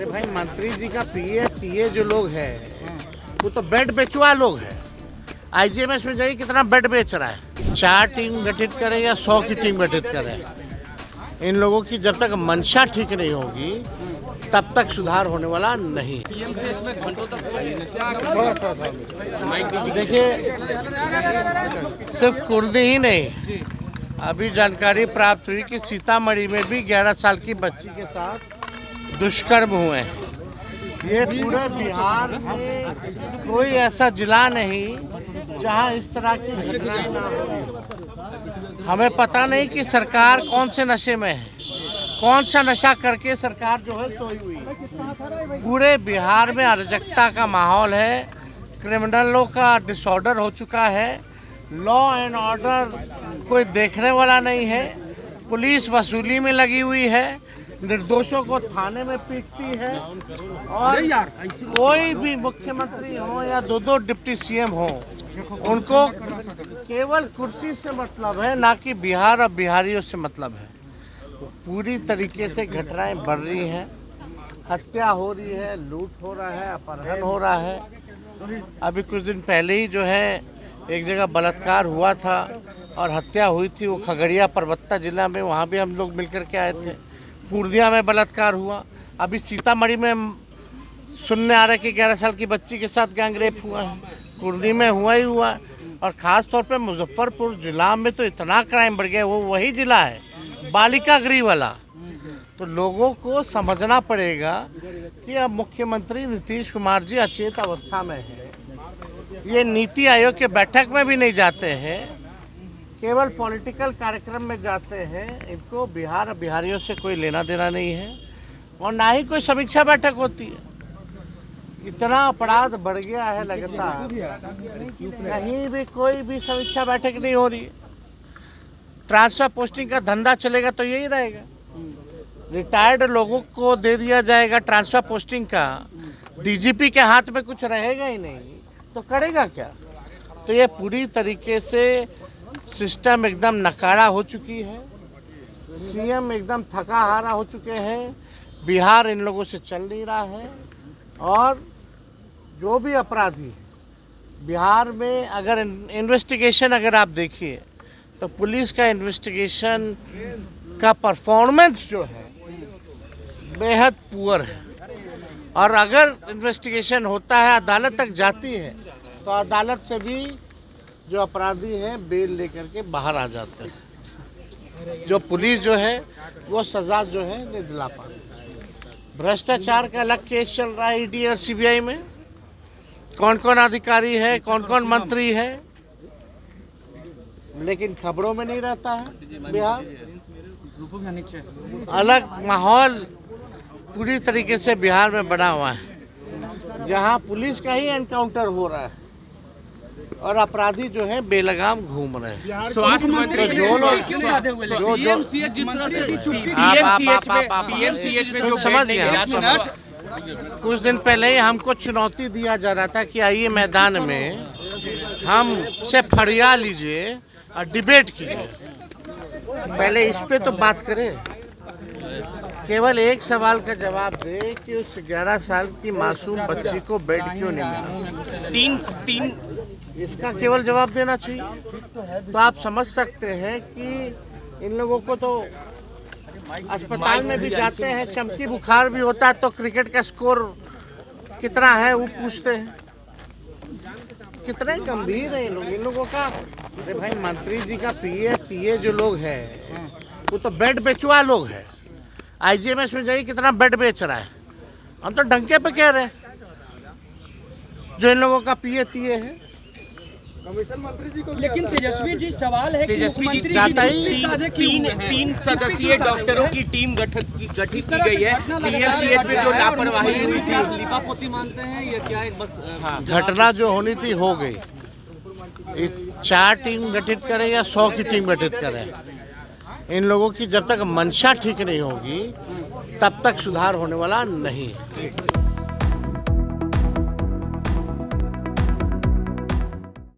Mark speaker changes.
Speaker 1: अरे भाई, मंत्री जी का पीए टीए जो लोग हैं वो तो बेड बेचवा लोग हैं। आईजीएमएस में जाइए कितना बेड बेच रहा है। 4 टीम गठित करें या 100 की टीम गठित करें, इन लोगों की जब तक मंशा ठीक नहीं होगी तब तक सुधार होने वाला नहीं। देखिए, सिर्फ कुर्दी ही नहीं, अभी जानकारी प्राप्त हुई कि सीतामढ़ी में भी 11 साल की बच्ची के साथ दुष्कर्म हुए हैं। ये पूरे बिहार में कोई ऐसा जिला नहीं जहां इस तरह की घटनाएं ना हो। हमें पता नहीं कि सरकार कौन से नशे में है, कौन सा नशा करके सरकार जो है सोई हुई है। पूरे बिहार में अराजकता का माहौल है, क्रिमिनलों का डिसऑर्डर हो चुका है, लॉ एंड ऑर्डर कोई देखने वाला नहीं है, पुलिस वसूली में लगी हुई है, निर्दोषों को थाने में पीटती है और कोई भी मुख्यमंत्री हो या दो डिप्टी सीएम हो, उनको केवल कुर्सी से मतलब है, ना कि बिहार और बिहारियों से मतलब है। पूरी तरीके से घटनाएं बढ़ रही हैं, हत्या हो रही है, लूट हो रहा है, अपहरण हो रहा है। अभी कुछ दिन पहले ही जो है एक जगह बलात्कार हुआ था और हत्या हुई थी, वो खगड़िया परबत्ता जिला में, वहाँ भी हम लोग मिलकर के आए थे। पूर्णिया में बलात्कार हुआ, अभी सीतामढ़ी में सुनने आ रहा है कि 11 साल की बच्ची के साथ गैंगरेप हुआ है। कुर्दी में हुआ ही हुआ, और ख़ास तौर पे मुजफ्फरपुर जिला में तो इतना क्राइम बढ़ गया, वो वही जिला है बालिका गृह वाला। तो लोगों को समझना पड़ेगा कि अब मुख्यमंत्री नीतीश कुमार जी अचेत अवस्था में है। ये नीति आयोग के बैठक में भी नहीं जाते हैं, केवल पॉलिटिकल कार्यक्रम में जाते हैं। इनको बिहार और बिहारियों से कोई लेना देना नहीं है और ना ही कोई समीक्षा बैठक होती है। इतना अपराध बढ़ गया है लगातार, कहीं भी कोई भी समीक्षा बैठक नहीं हो रही है। ट्रांसफर पोस्टिंग का धंधा चलेगा तो यही रहेगा, रिटायर्ड लोगों को दे दिया जाएगा ट्रांसफर पोस्टिंग का, डीजीपी के हाथ में कुछ रहेगा ही नहीं, तो करेगा क्या। तो ये पूरी तरीके से सिस्टम एकदम नकारा हो चुकी है, सीएम एकदम थका हारा हो चुके हैं, बिहार इन लोगों से चल नहीं रहा है। और जो भी अपराधी है बिहार में, अगर इन्वेस्टिगेशन अगर आप देखिए तो पुलिस का इन्वेस्टिगेशन का परफॉर्मेंस जो है बेहद पुअर है। और अगर इन्वेस्टिगेशन होता है, अदालत तक जाती है, तो अदालत से भी जो अपराधी हैं बेल लेकर के बाहर आ जाते हैं। जो पुलिस जो है वो सजा जो है नहीं दिला पाती। भ्रष्टाचार का अलग केस चल रहा है ईडी और सीबीआई में, कौन कौन अधिकारी है, कौन कौन मंत्री है, लेकिन खबरों में नहीं रहता है। बिहार अलग माहौल पूरी तरीके से बिहार में बना हुआ है, जहां पुलिस का ही एनकाउंटर हो रहा है और अपराधी जो है बेलगाम घूम रहे हैं।
Speaker 2: स्वास्थ्य मंत्री
Speaker 1: जो लोग जो समझ गए, कुछ दिन पहले ही हमको चुनौती दिया जा रहा था कि आइए मैदान में हम से फरिया लीजिए और डिबेट कीजिए। पहले इस पे तो बात करें, केवल एक सवाल का जवाब दे कि उस 11 साल की मासूम बच्ची को बेड क्यों नहीं मिला। इसका केवल जवाब देना चाहिए। तो आप समझ सकते हैं कि इन लोगों को तो अस्पताल में भी जाते हैं, चमकी बुखार भी होता है तो क्रिकेट का स्कोर कितना है वो पूछते हैं। कितने गंभीर है इन लोगों का। अरे भाई, मंत्री जी का पीए टीए जो लोग हैं वो तो बेड बेचवा लोग हैं। आईजीएमएस में जाइए कितना बेड बेच रहा है। हम तो डंके पे कह रहे हैं जो इन लोगों का पीए टीए है।
Speaker 3: कमिश्नर मंत्री जी को,
Speaker 2: लेकिन तेजस्वी जी सवाल है कि
Speaker 1: तेजस्वी जी
Speaker 2: तीन सदस्यीय डॉक्टरों की टीम गठित की गई है। पीएमसीएच में जो लापरवाही हुई थी,
Speaker 4: लिपापोती मानते हैं ये क्या एक बस
Speaker 1: घटना जो होनी थी हो गई। 4 टीम गठित करें या 100 की टीम गठित करें, इन लोगों की जब तक मंशा ठीक नहीं होगी तब तक सुधार होने वाला नहीं है।